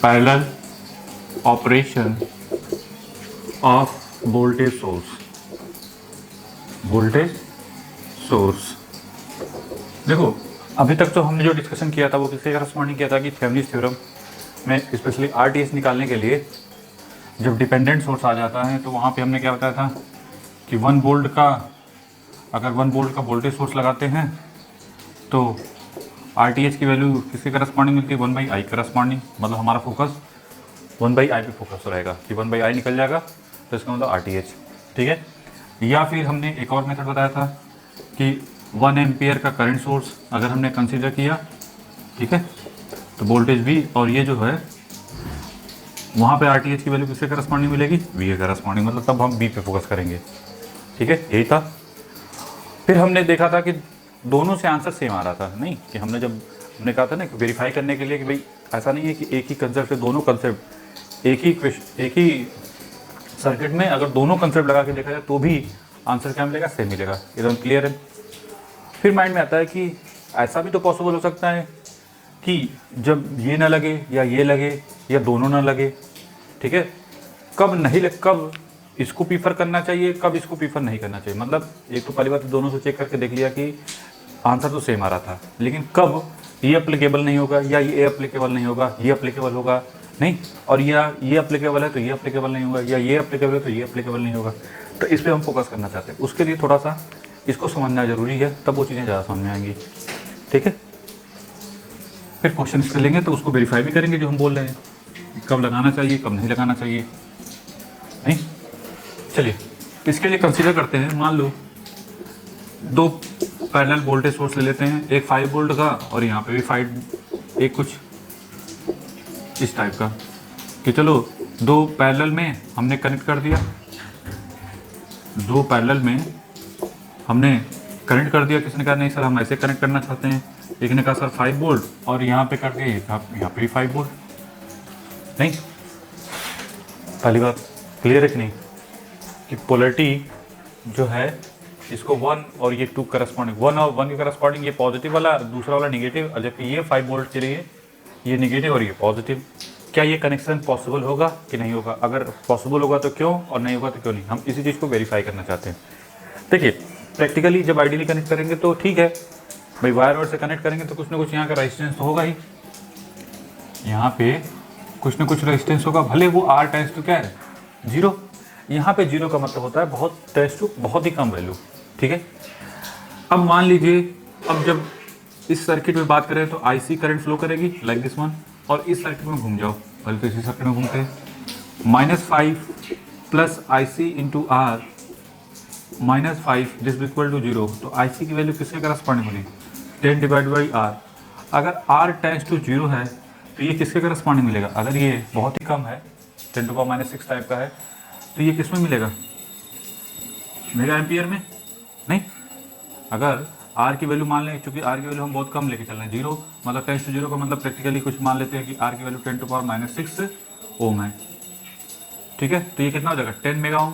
Parallel operation of voltage source. देखो, अभी तक तो हमने जो डिस्कशन किया था वो किसके करस्पॉन्डिंग किया था कि थेवेनिन्स थ्योरम में स्पेशली आरटीएस निकालने के लिए जब डिपेंडेंट सोर्स आ जाता है तो वहाँ पे हमने क्या बताया था कि 1 वोल्ट का, अगर 1 वोल्ट का वोल्टेज सोर्स लगाते हैं तो आरटीएस की वैल्यू किसके करस्पॉन्डिंग मिलती है, 1/I करस्पॉन्डिंग। मतलब हमारा फोकस 1/I पे फोकस रहेगा कि 1/I निकल जाएगा तो इसका मतलब आरटीएच, ठीक है। या फिर हमने एक और मेथड बताया था कि 1 एम्पियर का करंट सोर्स अगर हमने कंसीडर किया, ठीक है, तो वोल्टेज V और ये जो है वहाँ पे आरटीएच की वैल्यू किसके करस्पॉन्डिंग मिलेगी, V के करस्पॉन्डिंग। मतलब तब हम V पे फोकस करेंगे, ठीक है, यही था। फिर हमने देखा था कि दोनों से आंसर सेम आ रहा था, नहीं कि हमने कहा था ना कि वेरीफाई करने के लिए कि भाई ऐसा नहीं है कि एक ही कंसेप्ट से दोनों कंसेप्ट एक ही सर्किट में अगर दोनों कंसेप्ट लगा के देखा जाए तो भी आंसर क्या मिलेगा, सेम मिलेगा। एकदम क्लियर है। फिर माइंड में आता है कि ऐसा भी तो पॉसिबल हो सकता है कि जब ये ना लगे या ये लगे या दोनों ना लगे, ठीक है, कब इसको प्रीफर करना चाहिए, कब इसको प्रीफर नहीं करना चाहिए। मतलब एक तो पहली बात दोनों से चेक करके देख लिया कि आंसर तो सेम आ रहा था, लेकिन कब ये अप्लीकेबल नहीं होगा या ये अप्लीकेबल नहीं होगा, ये अप्लीकेबल होगा नहीं, और या ये अप्लीकेबल है तो ये अप्लीकेबल नहीं होगा, या ये अप्लीकेबल है तो ये अप्लीकेबल नहीं होगा। तो इस पर हम फोकस करना चाहते हैं। उसके लिए थोड़ा सा इसको समझना ज़रूरी है, तब वो चीज़ें ज़्यादा समझ में आएंगी, ठीक है। फिर क्वेश्चन कर लेंगे तो उसको वेरीफाई भी करेंगे जो हम बोल रहे हैं, कब लगाना चाहिए कब नहीं लगाना चाहिए, नहीं। चलिए इसके लिए कंसीडर करते हैं, मान लो 2 पैरेलल वोल्टेज सोर्स ले लेते हैं, एक 5 वोल्ट का और यहाँ पे भी 5, एक कुछ इस टाइप का, कि चलो 2 पैरेलल में हमने कनेक्ट कर दिया, 2 पैरेलल में हमने कनेक्ट कर दिया। किसने कहा नहीं सर हम ऐसे कनेक्ट करना चाहते हैं, एक ने कहा सर 5 वोल्ट और यहाँ पे कर दिए, यहाँ पे भी 5 वोल्ट। नहीं, पहली बात क्लियर है कि नहीं कि पोलरिटी जो है इसको 1 और ये 2 करस्पॉन्डिंग, 1 और 1 के करस्पॉन्डिंग ये पॉजिटिव वाला, दूसरा वाला निगेटिव, और जबकि ये 5 वोल्ट के लिए ये निगेटिव और ये पॉजिटिव। क्या ये कनेक्शन पॉसिबल होगा कि नहीं होगा? अगर पॉसिबल होगा तो क्यों, और नहीं होगा तो क्यों नहीं। हम इसी चीज़ को वेरीफाई करना चाहते हैं। देखिए प्रैक्टिकली जब आइडियली कनेक्ट करेंगे तो ठीक है भाई, वायर वायर से कनेक्ट करेंगे तो कुछ ना कुछ यहाँ का रेजिस्टेंस तो होगा ही, यहाँ पे कुछ ना कुछ रेजिस्टेंस होगा, भले वो R टेंड्स टू क्या है 0। यहाँ पे 0 का मतलब होता है बहुत टेंड्स टू बहुत ही कम वैल्यू, ठीक है। अब मान लीजिए, अब जब इस सर्किट में बात करें तो IC करंट फ्लो करेगी लाइक दिस वन, और इस सर्किट में घूम जाओ, पहले तो इसी सर्किट में घूमते हैं, -5 plus IC into R -5 this equal to 0। तो IC की वैल्यू किसके करस्पॉन्डिंग होगी, 10 डिवाइड बाई R। अगर R टेंड्स टू 0 है तो ये किसके करस्पॉन्डिंग मिलेगा, अगर ये बहुत ही कम है 10⁻⁻6 टाइप का है तो ये किस में मिलेगा, मेगा एम्पियर में। नहीं, अगर R की वैल्यू मान लें, चूंकि R की वैल्यू हम बहुत कम लेके चल रहे हैं, 0 मतलब टेंड्स टू 0 का मतलब प्रैक्टिकली कुछ मान लेते हैं कि R की वैल्यू 10⁻⁻6 ओम है, ठीक है। तो ये कितना हो जाएगा 10 mega ohm,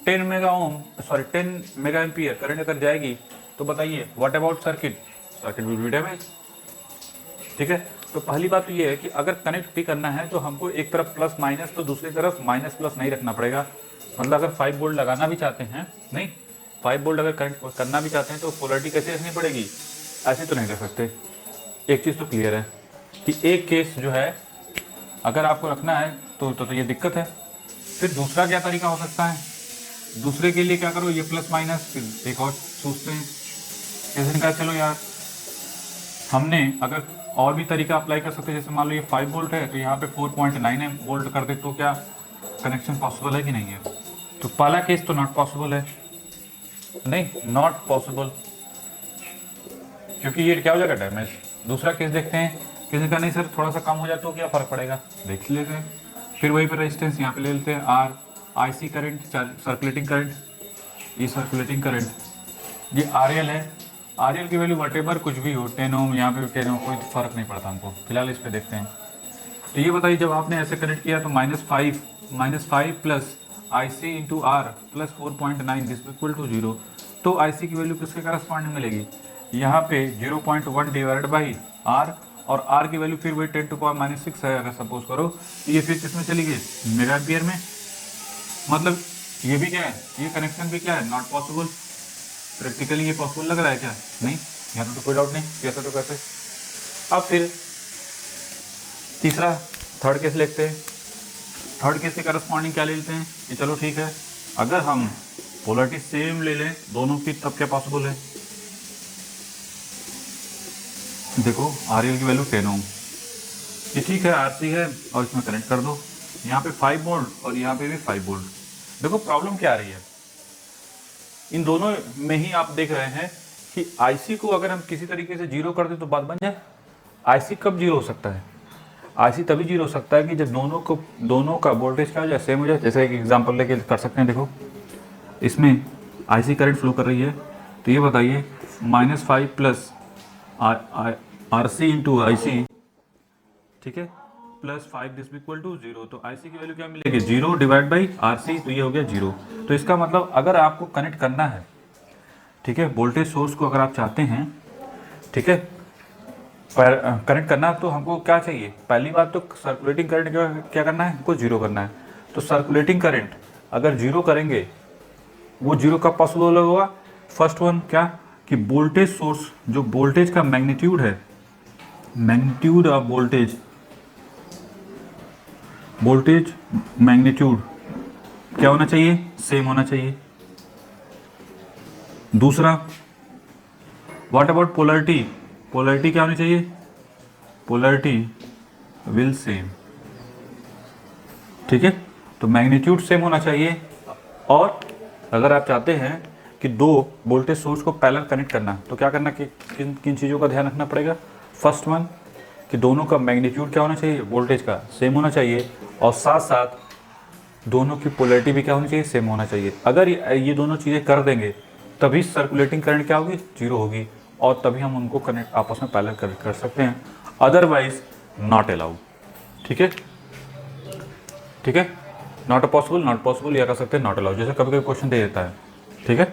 10 mega ohm sorry 10 mega ampere current अगर जाएगी तो बताइए what about circuit will be damage, ठीक है। तो पहली बात तो ये है कि अगर कनेक्ट भी करना है तो हमको एक तरफ प्लस माइनस तो दूसरी तरफ माइनस प्लस नहीं रखना पड़ेगा। मतलब अगर 5 वोल्ट लगाना भी चाहते हैं, नहीं 5 वोल्ट अगर कनेक्ट करना भी चाहते हैं तो पोलरिटी कैसे रखनी पड़ेगी, ऐसे तो नहीं रख सकते। एक चीज़ तो क्लियर है कि एक केस जो है अगर आपको रखना है तो ये दिक्कत है। फिर दूसरा क्या तरीका हो सकता है, दूसरे के लिए क्या करो, ये प्लस माइनस, फिर एक और सोचते हैं कैसे कहा, चलो यार हमने अगर और भी तरीका अप्लाई कर सकते हैं, जैसे मान लो ये 5 वोल्ट है तो यहाँ पे 4.9 वोल्ट कर दे तो क्या कनेक्शन पॉसिबल है कि नहीं है। तो पहला केस तो नॉट पॉसिबल है, नहीं नॉट पॉसिबल, क्योंकि ये क्या हो जाएगा डैमेज। दूसरा केस देखते हैं, किसी का नहीं सर थोड़ा सा कम हो जाए तो क्या फ़र्क पड़ेगा, देख लेते हैं। फिर वही पर रेजिस्टेंस यहाँ पे ले लेते हैं R, IC current circulating current, ये सर्कुलेटिंग करंट, ये RL है, RL की वैल्यू वटेवर कुछ भी हो 10 ओम यहाँ पे 10 ओम कोई फ़र्क नहीं पड़ता हमको, फिलहाल इस पे देखते हैं। तो ये बताइए जब आपने ऐसे कनेक्ट किया तो -5 plus IC into R plus 4.9 this equal to 0। तो IC की वैल्यू किसके करस्पॉन्डिंग मिलेगी, यहाँ पे 0.1 डिवाइड बाई R और आर की वैल्यू फिर वही 10⁻⁻6 है अगर सपोज करो, ये फिर किसमें चली गई, मेगा एम्पियर में। मतलब ये भी क्या है, ये कनेक्शन भी क्या है, नॉट पॉसिबल। प्रैक्टिकली ये पॉसिबल लग रहा है क्या, नहीं, यहाँ तो कोई डाउट नहीं, कैसे तो कैसे। अब फिर तीसरा थर्ड केस लेते हैं। थर्ड केस के करस्पॉन्डिंग क्या ले लेते हैं कि चलो ठीक है, अगर हम पोलरिटी सेम ले लें दोनों की तब क्या पॉसिबल है। देखो आर एल की वैल्यू 10 ओम, ये ठीक है, आर सी है और इसमें कनेक्ट कर दो, यहाँ पे 5 वोल्ट और यहाँ पे भी 5 वोल्ट। देखो प्रॉब्लम क्या आ रही है, इन दोनों में ही आप देख रहे हैं कि आईसी को अगर हम किसी तरीके से जीरो कर दें तो बात बन जाए। आईसी कब जीरो हो सकता है, आईसी तभी जीरो हो सकता है कि जब दोनों का वोल्टेज क्या हो जाए, सेम हो जाए। जैसे एक एग्जांपल लेके कर सकते हैं, देखो इसमें आईसी करंट फ्लो कर रही है, तो ये बताइए -5 प्लस आर सी इंटू आई सी, ठीक है, +5 दिस इक्वल टू 0। तो आई सी की वैल्यू क्या मिलेगी, 0 डिवाइड बाई आर सी, तो ये हो गया 0। तो इसका मतलब अगर आपको कनेक्ट करना है, ठीक है, वोल्टेज सोर्स को अगर आप चाहते हैं, ठीक है, कनेक्ट करना है, तो हमको क्या चाहिए, पहली बात तो सर्कुलेटिंग करंट क्या करना है, हमको जीरो करना है। तो सर्कुलेटिंग करंट अगर जीरो करेंगे, वो जीरो कब पॉसिबल होगा, फर्स्ट वन क्या कि वोल्टेज सोर्स, जो वोल्टेज का मैग्नीट्यूड है, मैग्नीट्यूड ऑफ वोल्टेज मैग्नीट्यूड क्या होना चाहिए, सेम होना चाहिए। दूसरा व्हाट अबाउट पोलरिटी, पोलरिटी क्या होनी चाहिए, पोलरिटी विल सेम, ठीक है, तो मैग्नीट्यूड सेम होना चाहिए। और अगर आप चाहते हैं कि दो वोल्टेज सोर्स को पैरेलल कनेक्ट करना, तो क्या करना कि किन किन चीज़ों का ध्यान रखना पड़ेगा, फर्स्ट वन कि दोनों का मैग्नीट्यूड क्या होना चाहिए, वोल्टेज का सेम होना चाहिए, और साथ साथ दोनों की पोलरिटी भी क्या होनी चाहिए, सेम होना चाहिए। अगर ये दोनों चीज़ें कर देंगे तभी सर्कुलेटिंग करंट क्या होगी, जीरो होगी, और तभी हम उनको कनेक्ट आपस में पैरेलल कर सकते हैं, अदरवाइज नॉट अलाउड। ठीक है, ठीक है, नॉट पॉसिबल या कह सकते हैं नॉट अलाउड। जैसे कभी कभी क्वेश्चन दे देता है, ठीक है,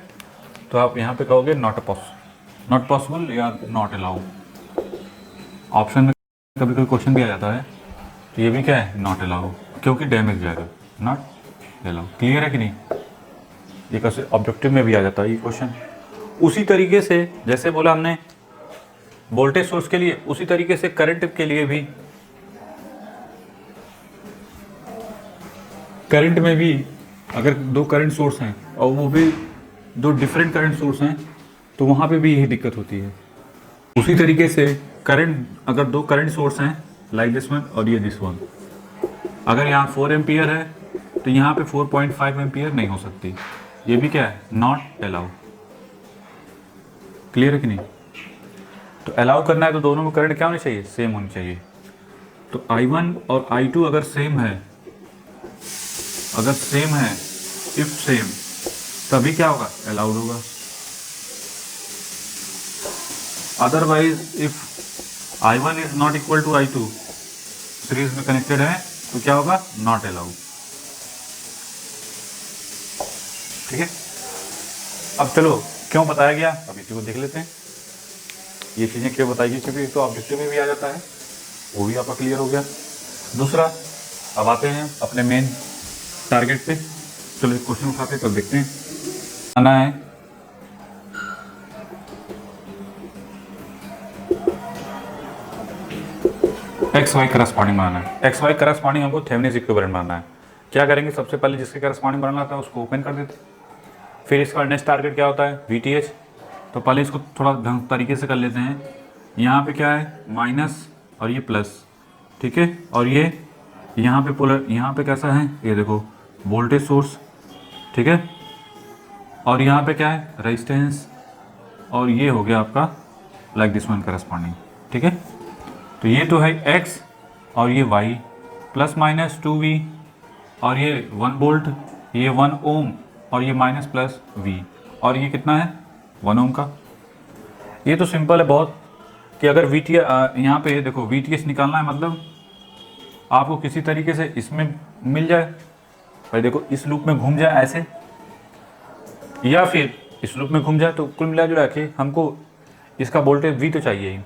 तो आप यहाँ पे कहोगे नॉट पॉसिबल या नॉट अलाउड। ऑप्शन में कभी कभी क्वेश्चन भी आ जाता है, तो ये भी क्या है, नॉट अलाउड, क्योंकि डैमेज जाएगा, नॉट अलाउड। क्लियर है कि नहीं, ये कैसे ऑब्जेक्टिव में भी आ जाता है ये क्वेश्चन। उसी तरीके से जैसे बोला हमने वोल्टेज सोर्स के लिए, उसी तरीके से करंट के लिए भी, करंट में भी अगर दो करंट सोर्स हैं और वो भी दो डिफरेंट करंट सोर्स हैं, तो वहाँ पे भी यही दिक्कत होती है। उसी तरीके से करंट, अगर दो करंट सोर्स हैं लाइक दिस वन और ये दिस वन, अगर यहाँ 4 एम्पियर है तो यहाँ पे 4.5 एम्पियर नहीं हो सकती, ये भी क्या है, नॉट अलाउ। क्लियर है कि नहीं, तो अलाउ करना है तो दोनों में करंट क्या होनी चाहिए, सेम होनी चाहिए। तो I1 और I2 अगर सेम है, इफ सेम, तभी क्या होगा, अलाउड होगा। Otherwise if I1 is not equal to I2, series में कनेक्टेड है, तो क्या होगा, नॉट अलाउड। ठीक है, अब चलो क्यों बताया गया, अब इसी को देख लेते हैं, ये चीज़ें क्यों बताई गई, क्योंकि तो ऑब्जेक्टिव में भी आ जाता है, वो भी आपका क्लियर हो गया। दूसरा, अब आते हैं अपने मेन टारगेट पे। चलो एक क्वेश्चन उठाते हैं, तब देखते हैं। आना है एक्स वाई करस्पॉन्डिंग बनाना है। एक्स वाई करस्पॉन्डिंग हमको थेवेनिन इक्विवेलेंट बनाना है। क्या करेंगे, सबसे पहले जिसके करस्पॉन्डिंग बनाना था उसको ओपन कर देते, फिर इसका नेक्स्ट टारगेट क्या होता है, VTH। तो पहले इसको थोड़ा ढंग तरीके से कर लेते हैं। यहाँ पे क्या है, माइनस और ये प्लस, ठीक है, और ये यहाँ पे पोलर, यहाँ पे कैसा है, ये देखो वोल्टेज सोर्स, ठीक है, और यहाँ पे क्या है, रेजिस्टेंस, और ये हो गया आपका लाइक दिस वन करस्पॉन्डिंग। ठीक है, तो ये तो है x और ये y, प्लस माइनस 2v, और ये 1 वोल्ट, ये 1 ओम, और ये माइनस प्लस v, और ये कितना है, 1 ओम का। ये तो सिंपल है बहुत, कि अगर यहाँ पे देखो VTH निकालना है, मतलब आपको किसी तरीके से इसमें मिल जाए, भाई देखो इस लूप में घूम जाए ऐसे, या फिर इस लूप में घूम जाए, तो कुल मिला जुला के हमको इसका वोल्टेज V तो चाहिए ही,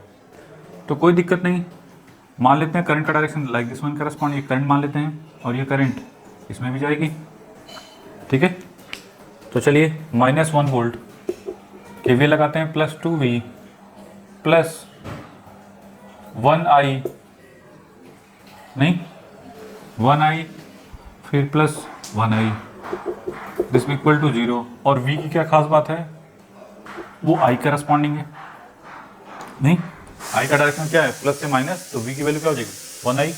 तो कोई दिक्कत नहीं, मान लेते हैं करंट का direction like this one correspond, ये करंट मान लेते हैं और ये करंट इसमें भी जाएगी, ठीक है। तो चलिए -1 वोल्ट केवीएल लगाते हैं, +2V प्लस 1I, नहीं 1I फिर plus 1I this equal to 0। और V की क्या खास बात है, वो I करस्पॉन्डिंग है, नहीं I का डायरेक्शन क्या है प्लस से माइनस, तो V की वैल्यू क्या हो जाएगी 1I।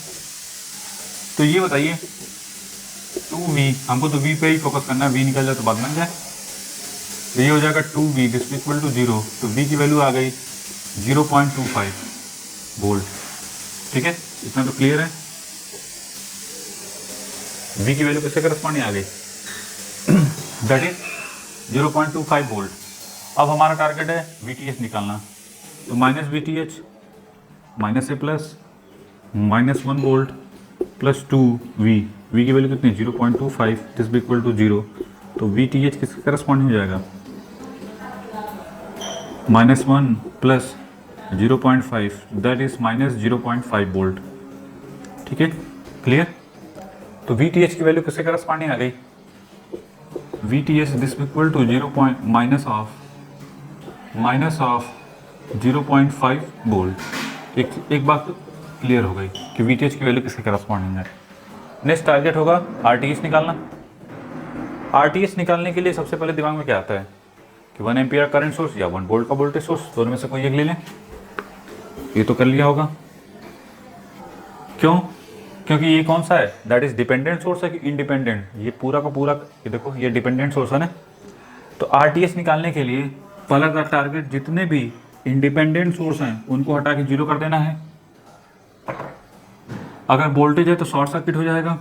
तो ये बताइए 2V, हमको तो V पे ही फोकस करना है, V निकल जाए तो बाद में जाए, तो ये हो जाएगा 2V दिस इक्वल टू 0। तो V की वैल्यू आ गई 0.25 वोल्ट, ठीक है। इतना तो क्लियर है, V की वैल्यू किससे करस्पॉन्डिंग आ गई, दैट इज 0.25 वोल्ट। अब हमारा टारगेट है VTH निकालना, तो -VTH माइनस से plus -1 volt plus 2V, V की वैल्यू कितनी 0.25 दिस बी इक्वल टू 0। तो VTH किसके करस्पॉन्डिंग हो जाएगा, -1 प्लस 0.5 दैट इज -0.5 वोल्ट, ठीक है क्लियर। तो VTH की वैल्यू किससे करस्पॉन्डिंग आ गई, VTH this equal to minus of 0.5 volt. एक बात तो क्लियर हो गई कि VTH की वैल्यू किसके करस्पॉन्डिंग है। नेक्स्ट टारगेट होगा RTH निकालना। RTH निकालने के लिए सबसे पहले दिमाग में क्या आता है कि 1 एम्पियर करंट सोर्स या 1 वोल्ट का वोल्टेज सोर्स, दोनों में से कोई एक ले लें। ये तो कर लिया होगा, क्यों, क्योंकि ये कौन सा है, दैट इज डिपेंडेंट सोर्स है कि इंडिपेंडेंट, ये पूरा का पूरा, ये देखो ये डिपेंडेंट सोर्स है ना। तो RTH निकालने के लिए पहला टारगेट जितने भी इंडिपेंडेंट सोर्स हैं उनको हटा के 0 कर देना है। अगर वोल्टेज है तो शॉर्ट सर्किट हो जाएगा,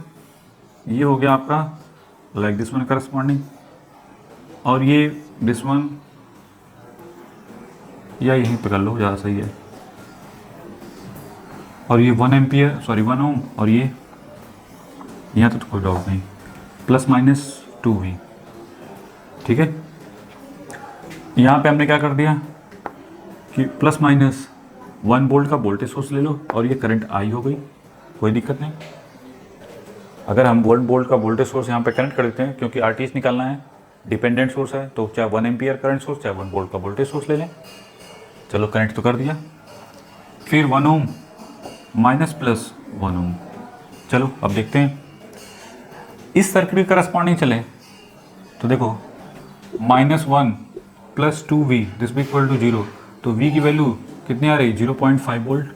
ये हो गया आपका लाइक दिस वन करस्पॉन्डिंग, और ये दिस वन या यहीं पे कर लो ज़्यादा सही है, और ये 1 एम्पियर सॉरी 1 ओम, और ये यहाँ तो कोई डाउट नहीं, ±2V, ठीक है। यहाँ पे हमने क्या कर दिया कि ±1 वोल्ट का वोल्टेज सोर्स ले लो और ये करंट I हो गई, कोई दिक्कत नहीं। अगर हम 1 वोल्ट का वोल्टेज सोर्स यहाँ पे कनेक्ट कर देते हैं, क्योंकि RTH निकालना है, डिपेंडेंट सोर्स है, तो चाहे 1 एम्पियर करंट सोर्स चाहे 1 वोल्ट का वोल्टेज सोर्स ले लें। चलो कनेक्ट तो कर दिया, फिर 1 ओम माइनस प्लस 1 ओम। चलो अब देखते हैं इस सर्किट के करस्पॉन्डिंग चले, तो देखो -1 plus 2V this be equal to 0। तो V की वैल्यू कितनी आ रही, 0.5 वोल्ट।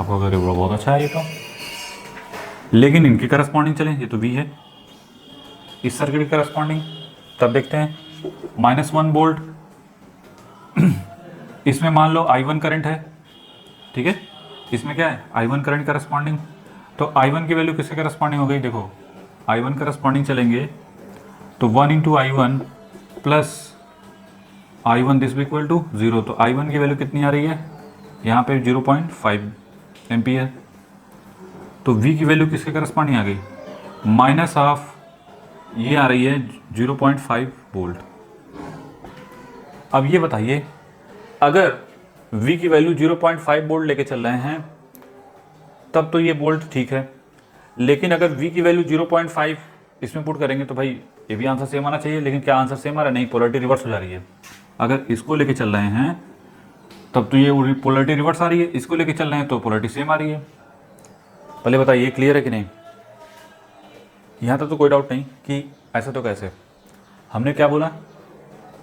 आपको अगर बहुत अच्छा है ये तो, लेकिन इनके करस्पॉन्डिंग चले, ये तो V है इस सर्किट के करस्पॉन्डिंग। तब देखते हैं -1 वोल्ट इसमें मान लो I1 करंट है, ठीक है, इसमें क्या है I1 करंट करस्पॉन्डिंग। तो I1 की वैल्यू किससे करस्पॉन्डिंग हो गई, देखो I1 करस्पॉन्डिंग चलेंगे तो 1 × I1 प्लस I1 दिस भी इक्वल टू 0। तो I1 की वैल्यू कितनी आ रही है यहाँ पे 0.5 एम्पियर। तो V की वैल्यू किसके करस्पॉन्डिंग आ गई, माइनस ऑफ ये आ रही है 0.5 वोल्ट। अब ये बताइए अगर V की वैल्यू 0.5 वोल्ट लेके चल रहे हैं तब तो ये वोल्ट ठीक है, लेकिन अगर V की वैल्यू 0.5 इसमें पुट करेंगे तो भाई ये भी आंसर सेम आना चाहिए। लेकिन क्या आंसर सेम आ रहा है, नहीं, पोलैरिटी रिवर्स हो जा रही है। अगर इसको लेके चल रहे हैं तब तो ये पोलैरिटी रिवर्स आ रही है, इसको लेके चल रहे हैं तो पोलैरिटी सेम आ रही है। पहले बताइए ये क्लियर है कि नहीं, यहाँ तक तो कोई डाउट नहीं कि ऐसा तो कैसे। हमने क्या बोला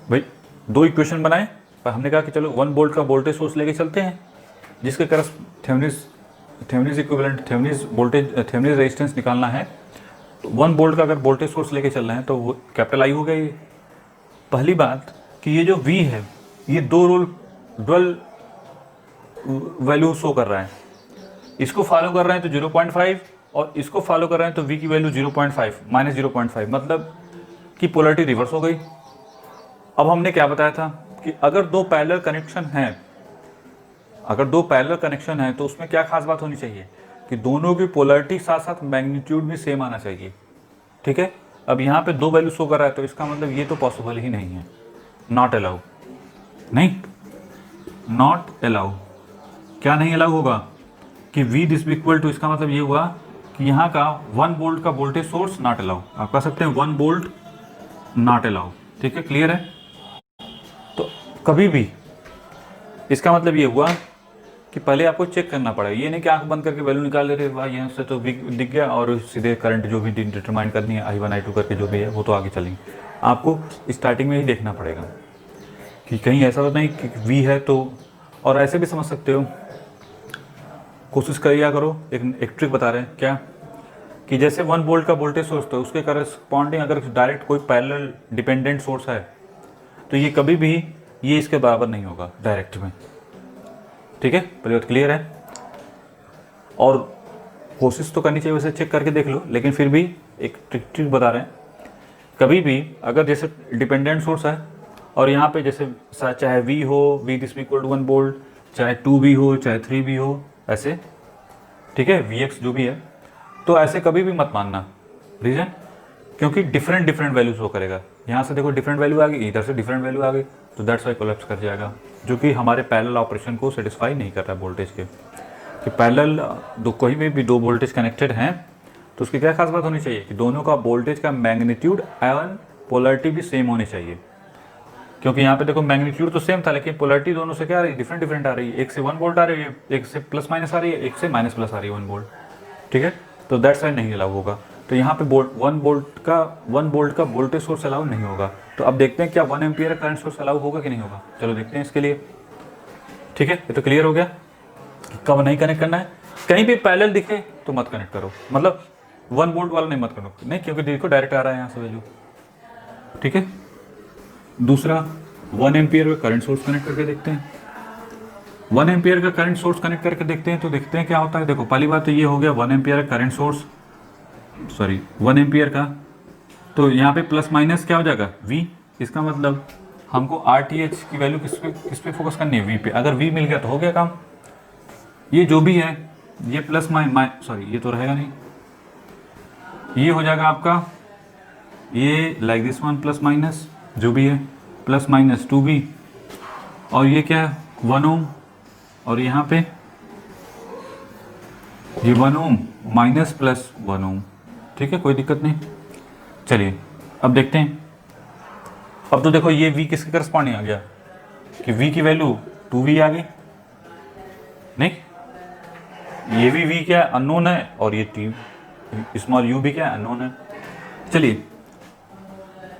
भाई, 2 इक्वेशन बनाए, पर हमने कहा कि चलो 1 वोल्ट का वोल्टेज सोर्स लेके चलते हैं जिसके करस थेवेनिन इक्विवेलेंट थेवेनिन रेजिस्टेंस निकालना है। तो 1 वोल्ट का अगर वोल्टेज सोर्स लेके चल रहे हैं तो वो कैपिटल I हो गया। ये पहली बात कि ये जो V है ये डुअल वैल्यू शो कर रहा है, इसको फॉलो कर रहे हैं तो 0.5 और इसको फॉलो कर रहे हैं तो V की वैल्यू 0.5 -0.5, मतलब कि पोलैरिटी रिवर्स हो गई। अब हमने क्या बताया था कि अगर 2 पैरेलल कनेक्शन है तो उसमें क्या खास बात होनी चाहिए कि दोनों की पोलैरिटी साथ साथ मैग्नीट्यूड भी सेम आना चाहिए, ठीक है। अब यहाँ पे 2 वैल्यू शो कर रहा है तो इसका मतलब ये तो पॉसिबल ही नहीं है, नॉट अलाउ, नहीं नॉट अलाउ। क्या नहीं अलाउ होगा, कि वी दिस इक्वल टू, इसका मतलब ये हुआ कि यहाँ का 1 वोल्ट का वोल्टेज सोर्स नॉट अलाउ, आप कह सकते हैं 1 वोल्ट नॉट अलाउ। ठीक है, क्लियर है। तो कभी भी इसका मतलब ये हुआ कि पहले आपको चेक करना पड़ेगा, ये नहीं कि आंख बंद करके वैल्यू निकाल ले रहे भाई यहाँ से तो दिख गया और सीधे करंट जो भी डिटरमाइन करनी है I1 I2 करके जो भी है वो तो आगे चलेंगे। आपको स्टार्टिंग में ही देखना पड़ेगा कि कहीं ऐसा तो नहीं कि वी है तो, और ऐसे भी समझ सकते हो, कोशिश करिए करो, एक ट्रिक बता रहे हैं क्या, कि जैसे 1 वोल्ट का वोल्टेज सोर्स था उसके करस्पॉन्डिंग अगर डायरेक्ट कोई पैरेलल डिपेंडेंट सोर्स है तो ये कभी भी ये इसके बराबर नहीं होगा डायरेक्ट में। ठीक है, पहले बात क्लियर है। और कोशिश तो करनी चाहिए, वैसे चेक करके देख लो, लेकिन फिर भी एक ट्रिक बता रहे हैं, कभी भी अगर जैसे डिपेंडेंट सोर्स है और यहाँ पे जैसे चाहे वी हो, V this equal to 1 volt, चाहे 2V हो, चाहे 3V हो, ऐसे, ठीक है, Vx जो भी है, तो ऐसे कभी भी मत मानना। रीज़न, क्योंकि डिफरेंट वैल्यू शो करेगा। यहाँ से देखो डिफरेंट वैल्यू आ गई, इधर से डिफरेंट वैल्यू आ गई, तो दैट्स वाई कोलैप्स कर जाएगा, जो कि हमारे पैरेलल ऑपरेशन को सेटिस्फाई नहीं कर रहा है वोल्टेज के। कि पैरेलल कोई भी दो वोल्टेज कनेक्टेड हैं तो उसकी क्या खास बात होनी चाहिए कि दोनों का वोल्टेज का मैग्नीट्यूड एवं पोलरिटी भी सेम होनी चाहिए। क्योंकि यहाँ पे देखो मैग्नीट्यूड तो सेम था लेकिन पोलरिटी दोनों से क्या आ रही है, डिफरेंट आ रही है। एक से 1 वोल्ट आ रही है, एक से प्लस माइनस आ रही है, एक से माइनस प्लस आ रही है 1 वोल्ट। ठीक है, तो दैट्स वाई नहीं अलाउ होगा। तो यहाँ पे 1 वोल्ट का वोल्टेज सोर्स अलाउ नहीं होगा। तो अब देखते हैं क्या 1 एम्पियर का करंट सोर्स अलाउ होगा कि नहीं होगा। चलो देखते हैं इसके लिए। ठीक है, ये तो क्लियर हो गया कब नहीं कनेक्ट करना है। कहीं भी पैरेलल दिखे तो मत कनेक्ट करो, मतलब 1 वोल्ट वाला नहीं मत करो, नहीं, क्योंकि देखो डायरेक्ट आ रहा है यहाँ से वैल्यू। ठीक है, दूसरा 1 एम्पियर का करंट सोर्स कनेक्ट करके देखते हैं। 1 एम्पियर का करंट सोर्स कनेक्ट करके देखते हैं तो देखते हैं क्या होता है। देखो पहली बात तो ये हो गया 1 एम्पियर का करंट सोर्स, 1 एम्पियर का, तो यहाँ पे प्लस माइनस क्या हो जाएगा V। इसका मतलब हमको RTH की वैल्यू किस पे फोकस करनी है, V पे। अगर V मिल गया तो हो गया काम। ये जो भी है ये प्लस ये तो रहेगा नहीं, ये हो जाएगा आपका ये like this one plus minus जो भी है प्लस माइनस 2V, और ये क्या है 1 ओम, और यहाँ पे ये 1 ओम माइनस प्लस 1 ओम। ठीक है, कोई दिक्कत नहीं। चलिए अब देखते हैं। अब तो देखो ये V किसके करस्पॉन्डिंग आ गया कि V की वैल्यू 2V आ गई, नहीं, ये भी V क्या अननोन है और ये स्मॉल u भी क्या अननोन है। चलिए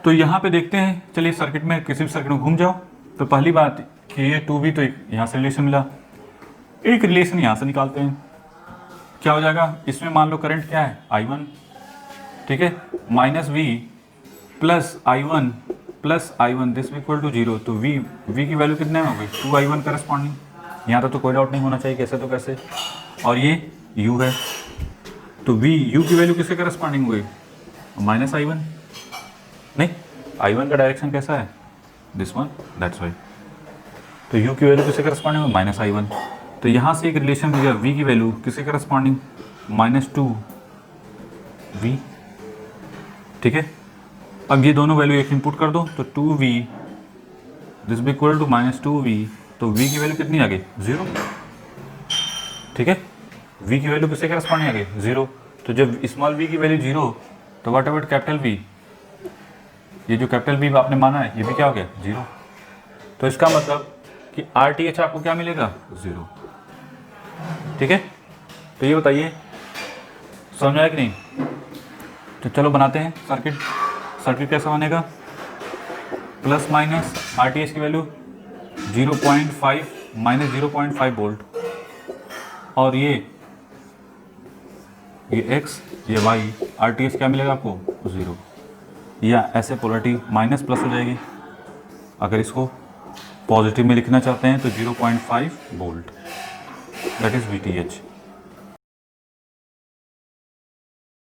तो यहाँ पे देखते हैं। चलिए सर्किट में किसी भी सर्किट में घूम जाओ तो पहली बात कि ये 2V तो यहाँ से रिलेशन मिला, एक रिलेशन यहाँ से निकालते हैं। क्या हो जाएगा, इसमें मान लो करंट क्या है I1, ठीक है, minus V plus I1 this equal to 0। तो V की वैल्यू कितने में हो गई 2I1 करस्पॉन्डिंग। यहाँ तो कोई डाउट नहीं होना चाहिए, कैसे तो कैसे। और ये U है तो U की वैल्यू किसके करस्पॉन्डिंग हो गई माइनस I1, नहीं, I1 का डायरेक्शन कैसा है दिस वन, दैट्स वाई। तो U की वैल्यू किसके करस्पॉन्डिंग हो माइनस I1। तो यहाँ से एक रिलेशन हो गया V की वैल्यू किसके करस्पॉन्डिंग माइनस 2V। ठीक है, अब ये दोनों वैल्यू एक इनपुट कर दो तो 2V this be equal to minus 2V। तो V की वैल्यू कितनी आ गई 0। ठीक है, V की वैल्यू किसके करस्पॉन्डिंग आ गई 0। तो जब स्मॉल v की वैल्यू 0 तो व्हाट अबाउट कैपिटल V, ये जो कैपिटल V आपने माना है ये भी क्या हो गया 0। तो इसका मतलब कि RTH आपको क्या मिलेगा 0। ठीक है, तो ये बताइए समझ में आया कि नहीं। तो चलो बनाते हैं सर्किट कैसा बनेगा, प्लस माइनस RTH की वैल्यू 0.5 माइनस 0.5 वोल्ट, और ये X ये Y, RTH क्या मिलेगा आपको 0, या ऐसे पोलरिटी माइनस प्लस हो जाएगी। अगर इसको पॉजिटिव में लिखना चाहते हैं तो 0.5 वोल्ट, दैट इज VTH।